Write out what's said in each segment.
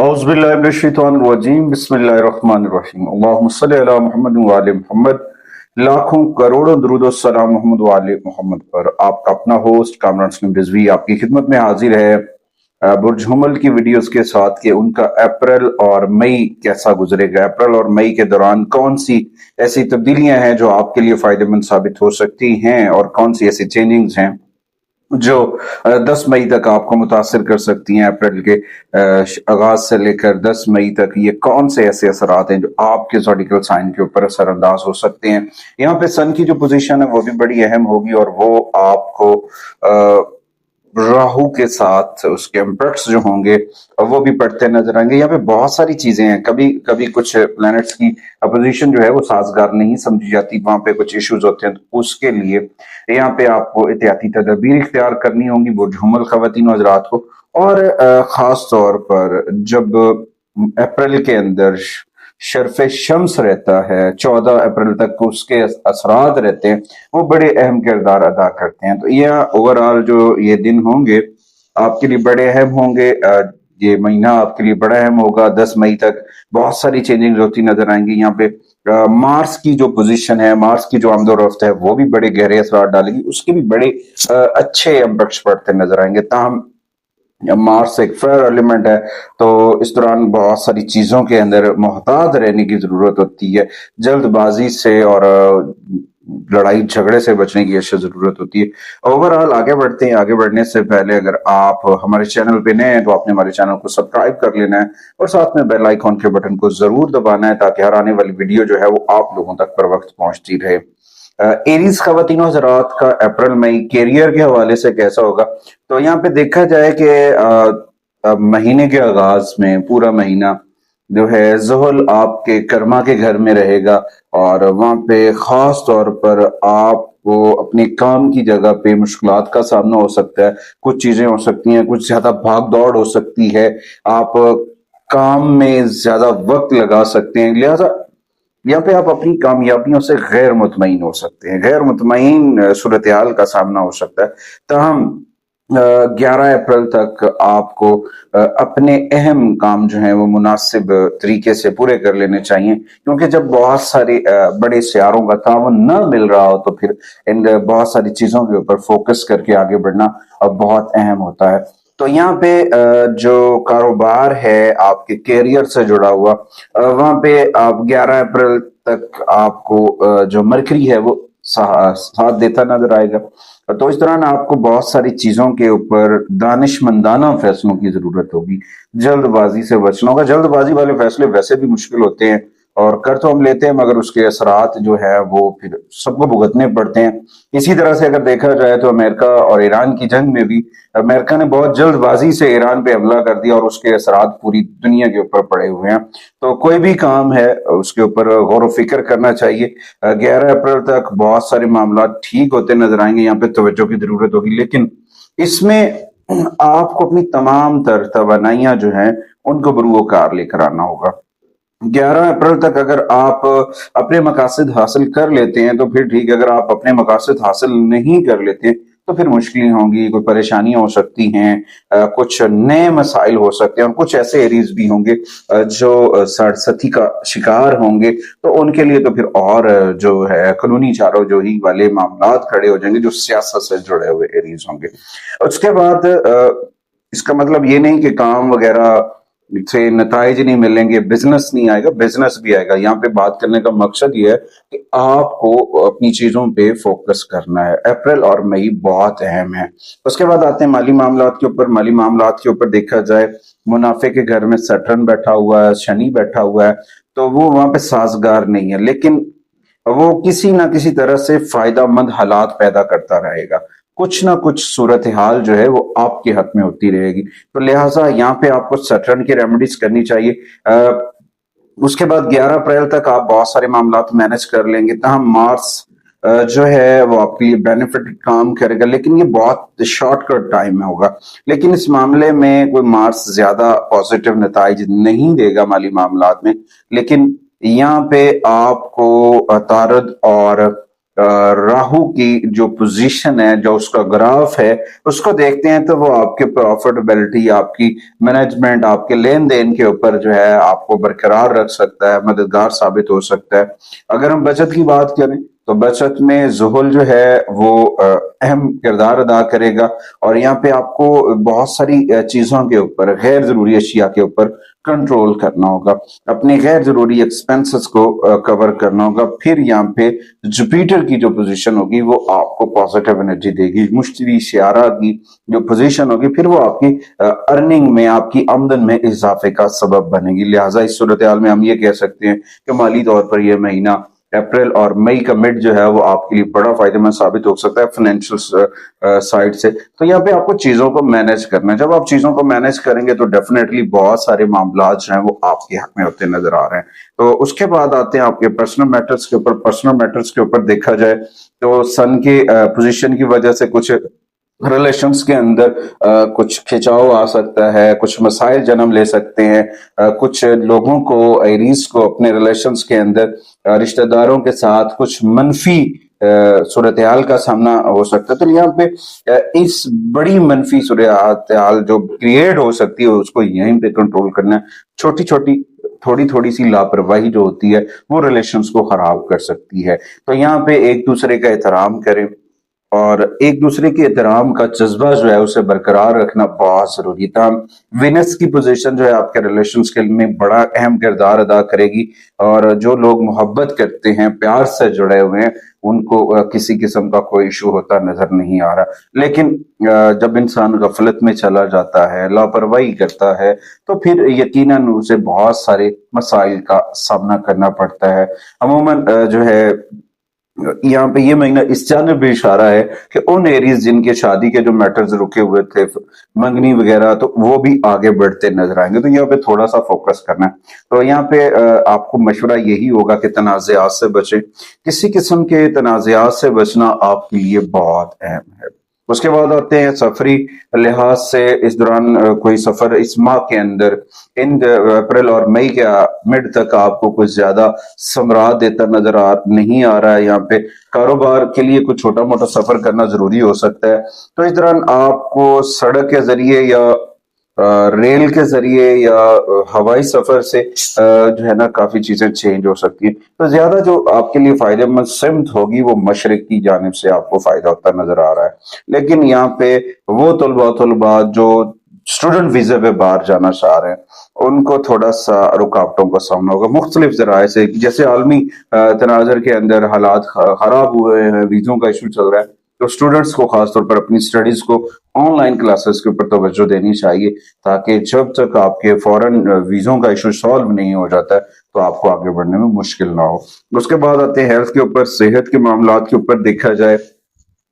औज़ुबिल्लाहिमिनश्शैतानिर्रजीम बिस्मिल्लाहिर्रहमानिर्रहीम अल्लाहुम्मा सल्लि अला मुहम्मद व आले मुहम्मद। लाखों करोड़ों दुरूद और सलाम मोहम्मद व आले मोहम्मद पर। आपका अपना होस्ट कामरान सलीम रिजवी आपकी खिदमत में हाजिर है बुर्ज हुमल की वीडियोस के साथ कि उनका अप्रैल और मई कैसा गुजरेगा। अप्रैल और मई के दौरान कौन सी ऐसी तब्दीलियां हैं जो आपके लिए फायदेमंद साबित हो सकती हैं और कौन सी ऐसी चेंजिंग्स हैं जो 10 मई तक आपको मुतासिर कर सकती हैं। अप्रैल के आगाज से लेकर 10 मई तक ये कौन से ऐसे असरात हैं जो आपके ज़ोडिकल साइन के ऊपर असरअंदाज हो सकते हैं। यहाँ पे सन की जो पोजीशन है वो भी बड़ी अहम होगी और वो आपको राहु के साथ उसके इम्पैक्ट्स जो होंगे वो भी पड़ते नजर आएंगे। यहाँ पे बहुत सारी चीजें हैं। कभी कभी कुछ प्लैनेट्स की अपोजिशन जो है वो साजगार नहीं समझी जाती, वहां पे कुछ इश्यूज होते हैं, तो उसके लिए यहाँ पे आपको एहतियाती तदबीर इख्तियार करनी होंगी बुर्ज हुमल खवातीन और हज़रात को। और खास तौर पर जब अप्रैल के अंदर शर्फ शम्स रहता है 14 अप्रैल तक उसके असरात रहते हैं, वो बड़े अहम किरदार अदा करते हैं। तो ये ओवरऑल जो ये दिन होंगे आपके लिए बड़े अहम होंगे। ये महीना आपके लिए बड़ा अहम होगा। 10 मई तक बहुत सारी चेंजिंग होती नजर आएंगी। यहाँ पे मार्स की जो पोजीशन है, मार्स की जो आमदोरफ्त है वो भी बड़े गहरे असरात डालेगी, उसके भी बड़े अच्छे इम्पैक्ट्स पड़ते नजर आएंगे। ताहम मार्स एक फायर एलिमेंट है, तो इस दौरान बहुत सारी चीजों के अंदर मोहतात रहने की जरूरत होती है। जल्दबाजी से और लड़ाई झगड़े से बचने की अशद जरूरत होती है। ओवरऑल आगे बढ़ते हैं। आगे बढ़ने से पहले अगर आप हमारे चैनल पे नए हैं तो आपने हमारे चैनल को सब्सक्राइब कर लेना है और साथ में बेल आइकॉन के बटन को जरूर दबाना है ताकि हर आने वाली वीडियो जो है वो आप लोगों तक पर वक्त पहुंचती रहे। एरीज खवातीनो हज़रात का अप्रैल मई कैरियर के हवाले से कैसा होगा, तो यहाँ पे देखा जाए कि महीने के आगाज में पूरा महीना जो है ज़ुहल आपके कर्मा के घर में रहेगा और वहां पे खास तौर पर आपको अपने काम की जगह पे मुश्किलात का सामना हो सकता है। कुछ चीजें हो सकती हैं, कुछ ज्यादा भाग दौड़ हो सकती है, आप काम में ज्यादा वक्त लगा सकते हैं, लिहाजा यहाँ पे आप अपनी कामयाबियों से गैर मुतमईन हो सकते हैं। गैर मुतमईन सूरत हाल का सामना हो सकता है। ताहम 11 अप्रैल तक आपको अपने अहम काम जो हैं वो मुनासिब तरीके से पूरे कर लेने चाहिए, क्योंकि जब बहुत सारे बड़े सियारों का तावन न मिल रहा हो तो फिर इन बहुत सारी चीजों के ऊपर फोकस करके आगे बढ़ना बहुत अहम होता है। तो यहाँ पे जो कारोबार है आपके कैरियर से जुड़ा हुआ, वहां पे आप 11 अप्रैल तक आपको जो मरकरी है वो साथ देता नजर आएगा। तो इस दौरान आपको बहुत सारी चीजों के ऊपर दानिशमंदाना फैसलों की जरूरत होगी। जल्दबाजी से बचना होगा। जल्दबाजी वाले फैसले वैसे भी मुश्किल होते हैं और कर तो हम लेते हैं मगर उसके असरात जो है वो फिर सबको भुगतने पड़ते हैं। इसी तरह से अगर देखा जाए तो अमेरिका और ईरान की जंग में भी अमेरिका ने बहुत जल्दबाजी से ईरान पे हमला कर दिया और उसके असरात पूरी दुनिया के ऊपर पड़े हुए हैं। तो कोई भी काम है उसके ऊपर गौर फिक्र करना चाहिए। 11 अप्रैल तक बहुत सारे मामला ठीक होते नजर आएंगे, यहाँ पे तवज्जो की जरूरत होगी, लेकिन इसमें आपको अपनी तमाम तर तवानाइयां जो हैं उनको बरूकार लेकर आना होगा। 11 अप्रैल तक अगर आप अपने मकासद हासिल कर लेते हैं तो फिर ठीक है, अगर आप अपने मकासद हासिल नहीं कर लेते तो फिर मुश्किलें होंगी, कोई परेशानियां हो सकती हैं, कुछ नए मसाइल हो सकते हैं और कुछ ऐसे एरियाज भी होंगे जो सरसती का शिकार होंगे, तो उनके लिए तो फिर और जो है कानूनी चाराजोही वाले मामला खड़े हो जाएंगे जो सियासत से जुड़े हुए एरियाज होंगे। उसके बाद इसका मतलब ये नहीं कि काम वगैरह से नताइज नहीं मिलेंगे, बिजनेस नहीं आएगा, बिजनेस भी आएगा। यहाँ पे बात करने का मकसद ये है कि आपको अपनी चीजों पे फोकस करना है। अप्रैल और मई बहुत अहम है। उसके बाद आते हैं माली मामलात के ऊपर। माली मामलात के ऊपर देखा जाए मुनाफे के घर में सैटर्न बैठा हुआ है, शनि बैठा हुआ है, तो वो वहां पे साजगार नहीं है, लेकिन वो किसी ना किसी तरह से फायदा मंद हालात पैदा करता रहेगा। कुछ ना कुछ सूरत हाल जो है वो आपके हक में होती रहेगी। तो लिहाजा यहाँ पे आपको सैटर्न की रेमेडीज करनी चाहिए। उसके बाद 11 अप्रैल तक आप बहुत सारे मामला मैनेज कर लेंगे। तहम मार्स जो है वो आपके लिए बेनिफिट काम करेगा, लेकिन ये बहुत शॉर्टकट टाइम में होगा। लेकिन इस मामले में कोई मार्स ज्यादा पॉजिटिव नताइज नहीं देगा माली मामलात में, लेकिन यहाँ पे आपको तारद और राहु की जो पोजीशन है, जो उसका ग्राफ है, उसको देखते हैं तो वो आपके प्रॉफिटेबिलिटी, आपकी मैनेजमेंट, आपके लेन देन के ऊपर जो है आपको बरकरार रख सकता है, मददगार साबित हो सकता है। अगर हम बचत की बात करें तो बचत में जुहुल जो है वो अहम किरदार अदा करेगा, और यहाँ पे आपको बहुत सारी चीजों के ऊपर, गैर जरूरी अशिया के ऊपर कंट्रोल करना होगा, अपने गैर जरूरी एक्सपेंसेस को कवर करना होगा। फिर यहाँ पे जुपिटर की जो पोजीशन होगी वो आपको पॉजिटिव एनर्जी देगी। मुश्तरी सियारा की जो पोजीशन होगी फिर वो आपकी अर्निंग में, आपकी आमदन में इजाफे का सबब बनेगी। लिहाजा इस सूरत हाल में हम ये कह सकते हैं कि माली तौर पर यह महीना अप्रैल और मई का मिड जो है वो आपके लिए बड़ा फायदेमंद साबित हो सकता है फाइनेंशियल साइड से। तो यहाँ पे आपको चीजों को मैनेज करना है। जब आप चीजों को मैनेज करेंगे तो डेफिनेटली बहुत सारे मामला जो हैं वो आपके हक में होते नजर आ रहे हैं। तो उसके बाद आते हैं आपके पर्सनल मैटर्स के ऊपर। पर्सनल मैटर्स के ऊपर देखा जाए तो सन के पोजीशन की वजह से कुछ रिलेशंस के अंदर कुछ खिंचाव आ सकता है, कुछ मसाइल जन्म ले सकते हैं। कुछ लोगों को, एरीज को अपने रिलेशंस के अंदर रिश्तेदारों के साथ कुछ मनफी सूरत हाल का सामना हो सकता है। तो यहाँ पे इस बड़ी मनफी सूरत हाल जो क्रिएट हो सकती है उसको यहीं पे कंट्रोल करना है। छोटी छोटी, थोड़ी थोड़ी सी लापरवाही जो होती है वो रिलेशंस को खराब कर सकती है। तो यहाँ पे एक दूसरे का एहतराम करें और एक दूसरे के एहतराम का जज्बा जो है उसे बरकरार रखना बहुत जरूरी था। विनस की पोजीशन जो है आपके रिलेशंस के में बड़ा अहम किरदार अदा करेगी, और जो लोग मोहब्बत करते हैं, प्यार से जुड़े हुए हैं, उनको किसी किस्म का कोई इशू होता नजर नहीं आ रहा। लेकिन जब इंसान गफलत में चला जाता है, लापरवाही करता है, तो फिर यकीनन उसे बहुत सारे मसाइल का सामना करना पड़ता है। अमूमन जो है यहाँ पे ये महीना इस जानब भी इशारा है कि उन एरियज जिनके शादी के जो मैटर्स रुके हुए थे, मंगनी वगैरह, तो वो भी आगे बढ़ते नजर आएंगे। तो यहाँ पे थोड़ा सा फोकस करना है। तो यहाँ पे आपको मशवरा यही होगा कि तनाज़ात से बचें। किसी किस्म के तनाज़ात से बचना आपके लिए बहुत अहम है। उसके बाद आते हैं सफरी लिहाज से। इस दौरान कोई सफर इस माह के अंदर, इन अप्रैल और मई के मिड तक आपको कुछ ज्यादा समरात देता नजर नहीं आ रहा है। यहाँ पे कारोबार के लिए कुछ छोटा मोटा सफर करना जरूरी हो सकता है। तो इस दौरान आपको सड़क के जरिए या रेल के जरिए या हवाई सफर से जो है ना काफी चीजें चेंज हो सकती है। तो ज्यादा जो आपके लिए फायदेमंद सिमत होगी वो मशरिक की जानिब से आपको फायदा होता नजर आ रहा है। लेकिन यहाँ पे वो तलबा जो स्टूडेंट वीजा पे बाहर जाना चाह रहे हैं उनको थोड़ा सा रुकावटों का सामना होगा मुख्तलिफ जराए से। जैसे आलमी तनाजर के अंदर हालात खराब हुए हैं, वीजों का इशू चल रहा है, तो स्टूडेंट्स को खासतौर पर अपनी स्टडीज को ऑनलाइन क्लासेस के ऊपर तवज्जो देनी चाहिए, ताकि जब तक आपके फॉरेन वीजों का इशू सॉल्व नहीं हो जाता है तो आपको आगे बढ़ने में मुश्किल ना हो। उसके बाद आते हैं हेल्थ के ऊपर। सेहत के मामला के ऊपर देखा जाए,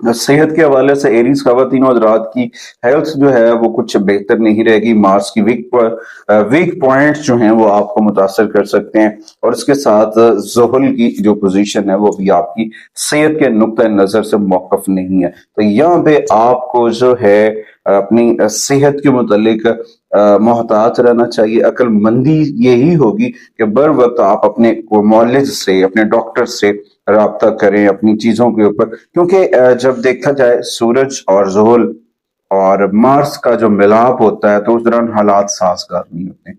सेहत के हवाले से एरीज खवातीन और हज़रात की हेल्थ जो है वो कुछ बेहतर नहीं रहेगी। मार्स की वीक पॉइंट्स जो हैं वो आपको मुतासर कर सकते हैं, और इसके साथ ज़ुहल की जो पोजीशन है वो भी आपकी सेहत के नुक्ता नजर से मौकफ नहीं है। तो यहाँ पे आपको जो है अपनी सेहत के मुतालिक मोहतात रहना चाहिए। अक्लमंदी यही होगी कि बर वक्त आप अपने मौलिज से, अपने डॉक्टर से राब्ता करें अपनी चीजों के ऊपर, क्योंकि जब देखा जाए सूरज और ज़ुहल और मार्स का जो मिलाप होता है तो उस दौरान हालात साजगार नहीं होते।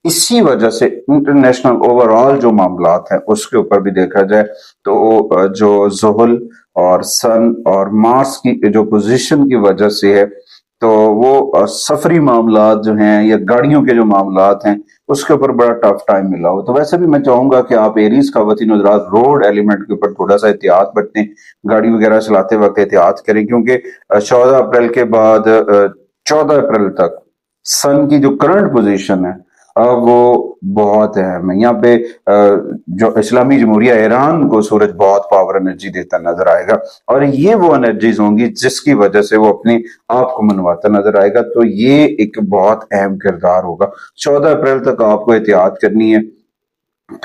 इसी वजह से इंटरनेशनल ओवरऑल जो मामलात हैं उसके ऊपर भी देखा जाए तो जो ज़ुहल और सन और मार्स की जो पोजीशन की वजह से है, तो वो सफरी मामलात जो हैं या गाड़ियों के जो मामलात हैं उसके ऊपर बड़ा टफ टाइम मिला हो। तो वैसे भी मैं चाहूंगा कि आप एरीज खवातीन हज़रात रोड एलिमेंट के ऊपर थोड़ा सा एहतियात बरतें, गाड़ी वगैरह चलाते वक्त एहतियात करें, क्योंकि 14 अप्रैल के बाद 14 अप्रैल तक सन की जो करंट पोजीशन है वो बहुत अहम है। यहाँ पे जो इस्लामी जमहूरिया ईरान को सूरज बहुत पावर एनर्जी देता नजर आएगा, और ये वो एनर्जीज होंगी जिसकी वजह से वो अपने आप को मनवाता नजर आएगा। तो ये एक बहुत अहम किरदार होगा। 14 अप्रैल तक आपको एहतियात करनी है।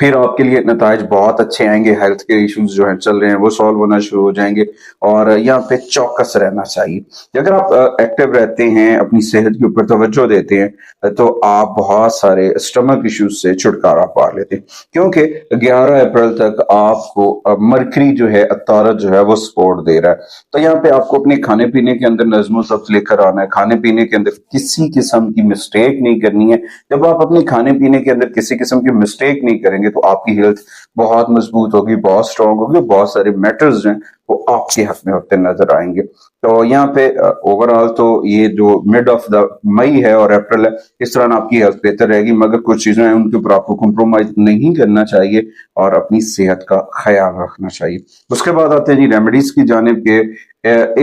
फिर आपके लिए नताइज बहुत अच्छे आएंगे, हेल्थ के इश्यूज जो हैं चल रहे हैं वो सॉल्व होना शुरू हो जाएंगे। और यहाँ पे चौकस रहना चाहिए कि अगर आप एक्टिव रहते हैं, अपनी सेहत के ऊपर तवज्जो देते हैं, तो आप बहुत सारे स्टमक इश्यूज से छुटकारा पा लेते हैं, क्योंकि 11 अप्रैल तक आपको मरकरी जो है, तारत जो है वो सपोर्ट दे रहा है। तो यहाँ पे आपको अपने खाने पीने के अंदर नज़्म ज़ब्त लेकर आना है, खाने पीने के अंदर किसी किस्म की मिस्टेक नहीं करनी है। जब आप अपने खाने पीने के अंदर किसी किस्म की मिस्टेक नहीं करेंगे तो आपकी हेल्थ बहुत मजबूत होगी, बहुत स्ट्रांग होगी, बहुत सारे मैटर्स जो हैं वो आपके हक में होते नजर आएंगे। तो यहाँ पे ओवरऑल तो ये जो मिड ऑफ द मई है और अप्रैल है, इस दौरान आपकी हेल्थ बेहतर रहेगी, मगर कुछ चीजें हैं उनके ऊपर आपको कॉम्प्रोमाइज नहीं करना चाहिए और अपनी सेहत का ख्याल रखना चाहिए। उसके बाद आते हैं जी रेमेडीज की जानिब के।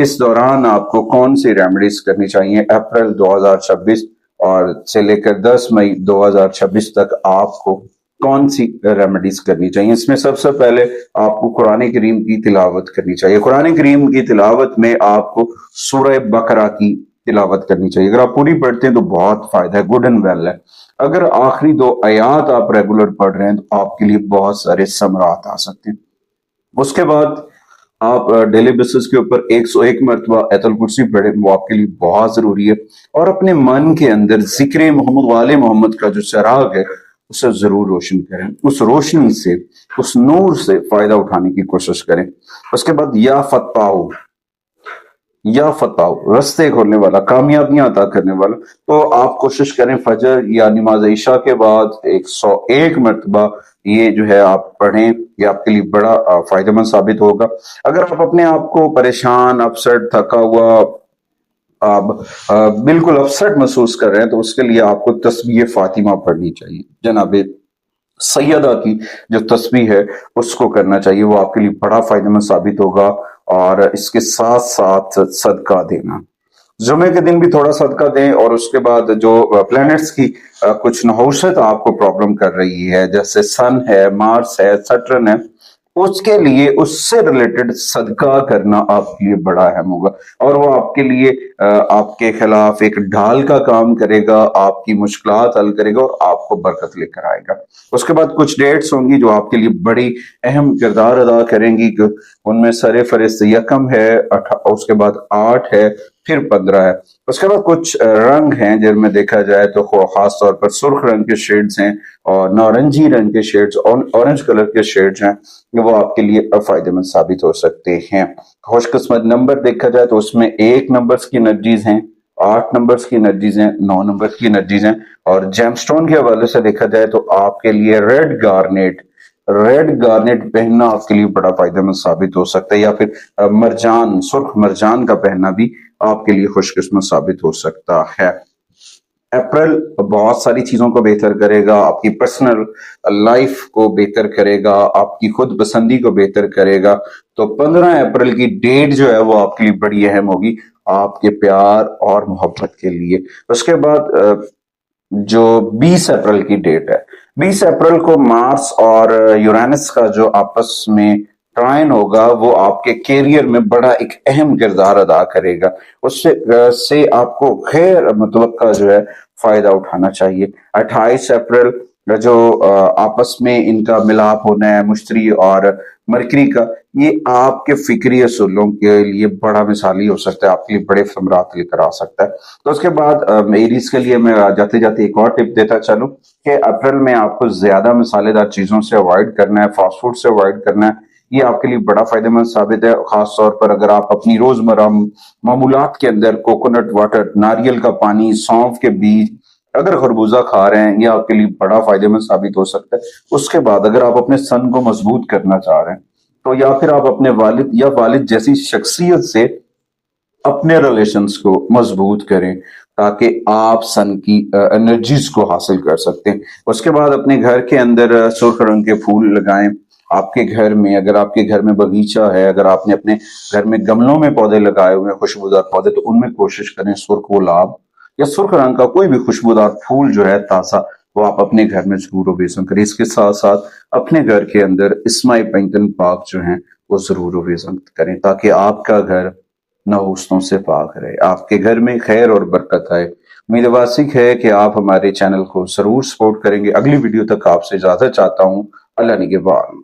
इस दौरान आपको कौन सी रेमेडीज करनी चाहिए अप्रैल 2026 और से लेकर 10 मई 2026 तक आपको कौन सी रेमेडीज करनी चाहिए? इसमें सबसे पहले आपको कुरान करीम की तिलावत करनी चाहिए। कुरान करीम की तिलावत में आपको सूरह बकरा की तिलावत करनी चाहिए। अगर आप पूरी पढ़ते हैं तो बहुत फायदा है, गुड एंड वेल है। अगर आखिरी 2 आयात आप रेगुलर पढ़ रहे हैं तो आपके लिए बहुत सारे समरात आ सकते हैं। उसके बाद आप डेली बेसिस के ऊपर 101 मरतबा आयतुल कुर्सी पढ़े, वो आपके लिए बहुत जरूरी है। और अपने मन के अंदर जिक्र मोहम्मद वाले मोहम्मद का जो चिराग है उसे जरूर रोशन करें, उस रोशनी से, उस नूर से फायदा उठाने की कोशिश करें। उसके बाद या फताह रस्ते खोलने वाला, कामयाबियां अता करने वाला, तो आप कोशिश करें फजर या नमाज इशा के बाद 101 मरतबा ये जो है आप पढ़ें। ये आपके लिए बड़ा फायदेमंद साबित होगा। अगर आप अपने आप को परेशान, अपसेट, थका हुआ, आप बिल्कुल अपसेट महसूस कर रहे हैं तो उसके लिए आपको तस्बीह फातिमा पढ़नी चाहिए। जनाब सैयदा की जो तस्बीह है उसको करना चाहिए, वो आपके लिए बड़ा फायदेमंद साबित होगा। और इसके साथ साथ सदका देना, जुमे के दिन भी थोड़ा सदका दें। और उसके बाद जो प्लैनेट्स की कुछ नहुसत आपको प्रॉब्लम कर रही है, जैसे सन है, मार्स है, सैटर्न है, उसके लिए उससे रिलेटेड सदका करना आपके लिए बड़ा अहम होगा। और वो आपके लिए आपके खिलाफ एक ढाल का काम करेगा, आपकी मुश्किलात हल करेगा और आपको बरकत लेकर आएगा। उसके बाद कुछ डेट्स होंगी जो आपके लिए बड़ी अहम किरदार अदा करेंगी। उनमें सरे फरिश्त यकम है, उसके बाद 8 है, फिर 15 है। उसके बाद कुछ रंग हैं जिनमें देखा जाए तो खास तौर पर सुर्ख रंग के शेड्स हैं और नारंगी रंग के शेड्स और ऑरेंज कलर के शेड्स हैं, वो आपके लिए फायदेमंद साबित हो सकते हैं। खुशकिस्मत नंबर देखा जाए तो उसमें 1 नंबर्स की एनर्जीज हैं, 8 नंबर्स की एनर्जीज हैं, 9 नंबर्स की एनर्जीज हैं। और जेमस्टोन के हवाले से देखा जाए तो आपके लिए रेड गार्नेट पहनना आपके लिए बड़ा फायदेमंद साबित हो सकता है, या फिर मरजान, सुर्ख मरजान का पहनना भी आपके लिए खुशकिस्मत साबित हो सकता है। अप्रैल बहुत सारी चीजों को बेहतर करेगा, आपकी पर्सनल लाइफ को बेहतर करेगा, आपकी खुद पसंदी को बेहतर करेगा। तो 15 अप्रैल की डेट जो है वो आपके लिए बड़ी अहम होगी, आपके प्यार और मोहब्बत के लिए। उसके बाद जो 20 अप्रैल की डेट है, 20 अप्रैल को मार्स और यूरेनस का जो आपस में ट्रायन होगा वो आपके कैरियर में बड़ा एक अहम किरदार अदा करेगा। उससे से आपको खैर मुतवक्का जो है फायदा उठाना चाहिए। 28 अप्रैल जो आपस में इनका मिलाप होना है, मुश्तरी और मरकरी का, ये आपके फिक्री असूलों के लिए बड़ा मिसाली हो सकता है, आपके लिए बड़े समरात लेकर आ सकता है। तो उसके बाद एरीज के लिए मैं जाते जाते एक और टिप देता चलूं कि अप्रैल में आपको ज्यादा मसालेदार चीजों से अवॉइड करना है, फास्ट फूड से अवॉइड करना है। ये आपके लिए बड़ा फायदेमंद साबित है, खास तौर पर अगर आप अपनी रोजमर्रा मामूलात के अंदर कोकोनट वाटर, नारियल का पानी, सौंफ के बीज, अगर खरबूजा खा रहे हैं, ये आपके लिए बड़ा फायदेमंद साबित हो सकता है। उसके बाद अगर आप अपने सन को मजबूत करना चाह रहे हैं तो या फिर आप अपने वालिद या वालिद जैसी शख्सियत से अपने रिलेशंस को मजबूत करें ताकि आप सन की एनर्जीज को हासिल कर सकते हैं। उसके बाद अपने घर के अंदर सुर्ख रंग के फूल लगाएं। आपके घर में, अगर आपके घर में बगीचा है, अगर आपने अपने घर में गमलों में पौधे लगाए हुए हैं, खुशबूदार पौधे, तो उनमें कोशिश करें सुर्ख गुलाब या सुर्ख रंग का कोई भी खुशबूदार फूल जो है ताजा, वो आप अपने घर में जरूर ओवेजन करें। इसके साथ साथ अपने घर के अंदर इस्माई पैंतन पाक जो है वो जरूर ओवेजन करें ताकि आपका घर नहुसतों से पाक रहे, आपके घर में खैर और बरकत आए उम्मीद वासिक है कि आप हमारे चैनल को जरूर सपोर्ट करेंगे। अगली वीडियो तक आपसे इजाजत चाहता हूँ। अल्लाह निगहबान।